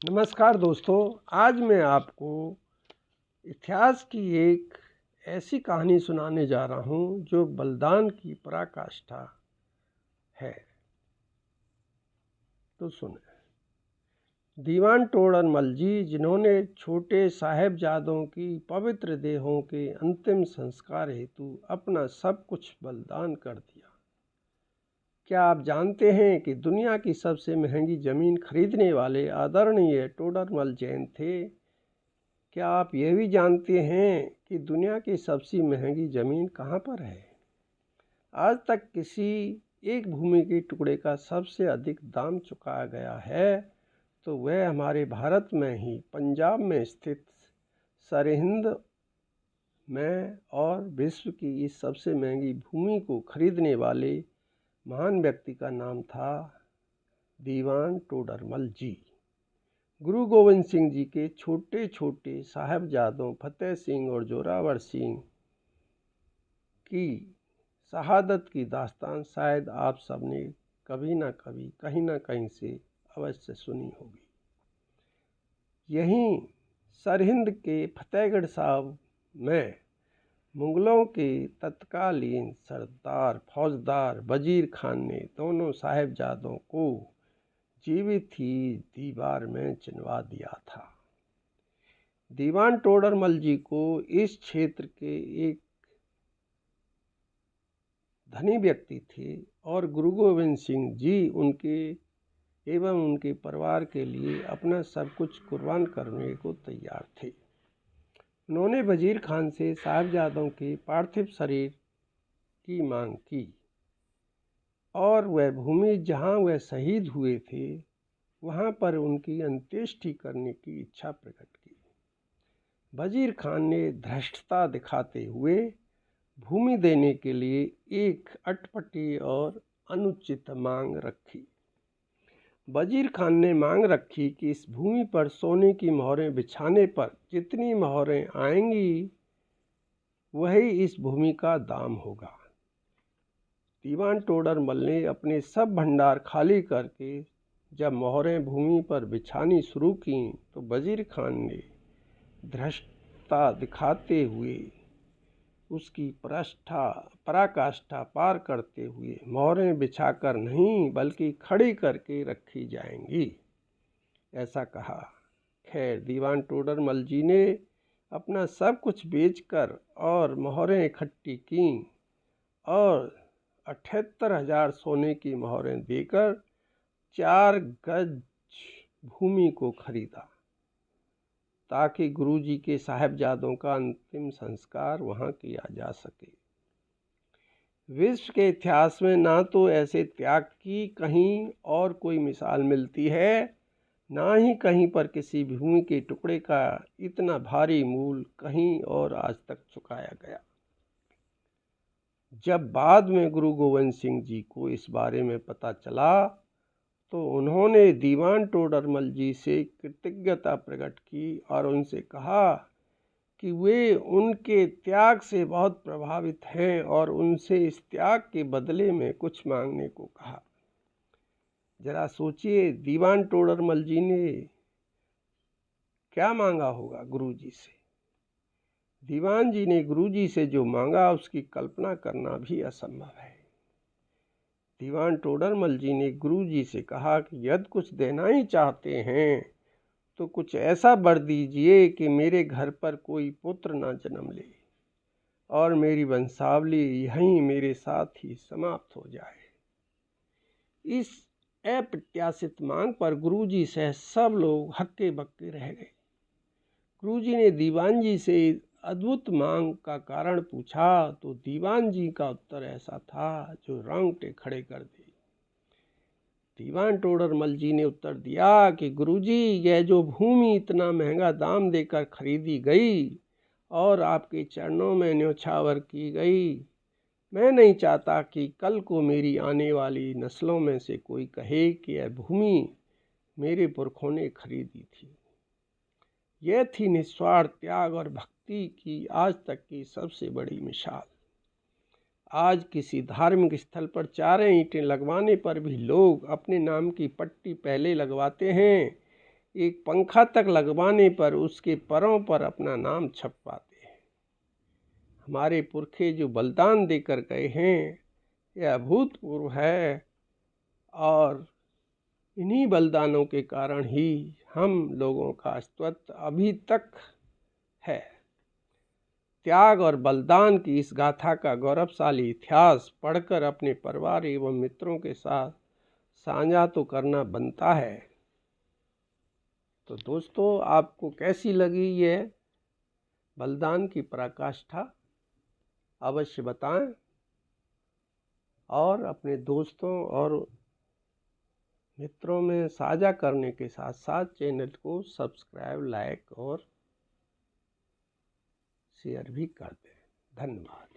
नमस्कार दोस्तों, आज मैं आपको इतिहास की एक ऐसी कहानी सुनाने जा रहा हूँ जो बलिदान की पराकाष्ठा है। तो सुने। दीवान टोडरमल जी, जिन्होंने छोटे साहेबजादों की पवित्र देहों के अंतिम संस्कार हेतु अपना सब कुछ बलिदान कर दिया। क्या आप जानते हैं कि दुनिया की सबसे महंगी ज़मीन खरीदने वाले आदरणीय टोडरमल जैन थे? क्या आप यह भी जानते हैं कि दुनिया की सबसे महंगी ज़मीन कहाँ पर है? आज तक किसी एक भूमि के टुकड़े का सबसे अधिक दाम चुकाया गया है तो वह हमारे भारत में ही पंजाब में स्थित सरहिंद में और विश्व की इस सबसे महंगी भूमि को खरीदने वाले महान व्यक्ति का नाम था दीवान टोडरमल जी। गुरु गोविंद सिंह जी के छोटे छोटे साहबजादों फतेह सिंह और जोरावर सिंह की शहादत की दास्तान शायद आप सबने कभी ना कभी कहीं ना कहीं से अवश्य सुनी होगी। यहीं सरहिंद के फतेहगढ़ साहब में मुगलों के तत्कालीन सरदार फौजदार वजीर खान ने दोनों साहबजादों को जीवित ही दीवार में चिनवा दिया था। दीवान टोडरमल जी को इस क्षेत्र के एक धनी व्यक्ति थे और गुरु गोविंद सिंह जी उनके एवं उनके परिवार के लिए अपना सब कुछ कुर्बान करने को तैयार थे। उन्होंने वजीर खान से साहबजादों के पार्थिव शरीर की मांग की और वह भूमि जहां वह शहीद हुए थे वहां पर उनकी अंत्येष्टि करने की इच्छा प्रकट की। वजीर खान ने धृष्टता दिखाते हुए भूमि देने के लिए एक अटपटी और अनुचित मांग रखी। वजीर खान ने मांग रखी कि इस भूमि पर सोने की मोहरें बिछाने पर जितनी मोहरें आएंगी वही इस भूमि का दाम होगा। दीवान टोडरमल ने अपने सब भंडार खाली करके जब मोहरें भूमि पर बिछानी शुरू की तो वजीर खान ने धृष्टता दिखाते हुए उसकी पराकाष्ठा पार करते हुए मोहरें बिछाकर नहीं बल्कि खड़ी करके रखी जाएंगी ऐसा कहा। खैर, दीवान टोडरमल जी ने अपना सब कुछ बेचकर और मोहरें इकट्ठी की और 78,000 सोने की मोहरें देकर 4 गज भूमि को खरीदा ताकि गुरुजी के साहबजादों का अंतिम संस्कार वहां किया जा सके। विश्व के इतिहास में ना तो ऐसे त्याग की कहीं और कोई मिसाल मिलती है, ना ही कहीं पर किसी भूमि के टुकड़े का इतना भारी मूल कहीं और आज तक चुकाया गया। जब बाद में गुरु गोविंद सिंह जी को इस बारे में पता चला तो उन्होंने दीवान टोडरमल जी से कृतज्ञता प्रकट की और उनसे कहा कि वे उनके त्याग से बहुत प्रभावित हैं और उनसे इस त्याग के बदले में कुछ मांगने को कहा। जरा सोचिए, दीवान टोडरमल जी ने क्या मांगा होगा गुरुजी से। दीवान जी ने गुरुजी से जो मांगा उसकी कल्पना करना भी असंभव है। दीवान टोडरमल जी ने गुरुजी से कहा कि यदि कुछ देना ही चाहते हैं तो कुछ ऐसा वर दीजिए कि मेरे घर पर कोई पुत्र न जन्म ले और मेरी वंशावली यहीं मेरे साथ ही समाप्त हो जाए। इस अप्रत्याशित मांग पर गुरुजी से सब लोग हक्के बक्के रह गए। गुरुजी ने दीवान जी से अद्भुत मांग का कारण पूछा तो दीवान जी का उत्तर ऐसा था जो रोंगटे खड़े कर दिए। दीवान टोडरमल जी ने उत्तर दिया कि गुरुजी, यह जो भूमि इतना महंगा दाम देकर खरीदी गई और आपके चरणों में न्योछावर की गई, मैं नहीं चाहता कि कल को मेरी आने वाली नस्लों में से कोई कहे कि यह भूमि मेरे पुरखों ने खरीदी थी। यह थी निस्वार्थ त्याग और भक्ति की आज तक की सबसे बड़ी मिसाल। आज किसी धार्मिक स्थल पर 4 ईंटें लगवाने पर भी लोग अपने नाम की पट्टी पहले लगवाते हैं एक पंखा तक लगवाने पर उसके परों पर अपना नाम छपवाते हैं। हमारे पुरखे जो बलिदान देकर गए हैं यह अभूतपूर्व है, और इन्हीं बलिदानों के कारण ही हम लोगों का अस्तित्व अभी तक है। त्याग और बलिदान की इस गाथा का गौरवशाली इतिहास पढ़कर अपने परिवार एवं मित्रों के साथ साझा तो करना बनता है। तो दोस्तों, आपको कैसी लगी ये बलिदान की पराकाष्ठा अवश्य बताएं, और अपने दोस्तों और मित्रों में साझा करने के साथ साथ चैनल को सब्सक्राइब, लाइक और शेयर भी कर दें। धन्यवाद।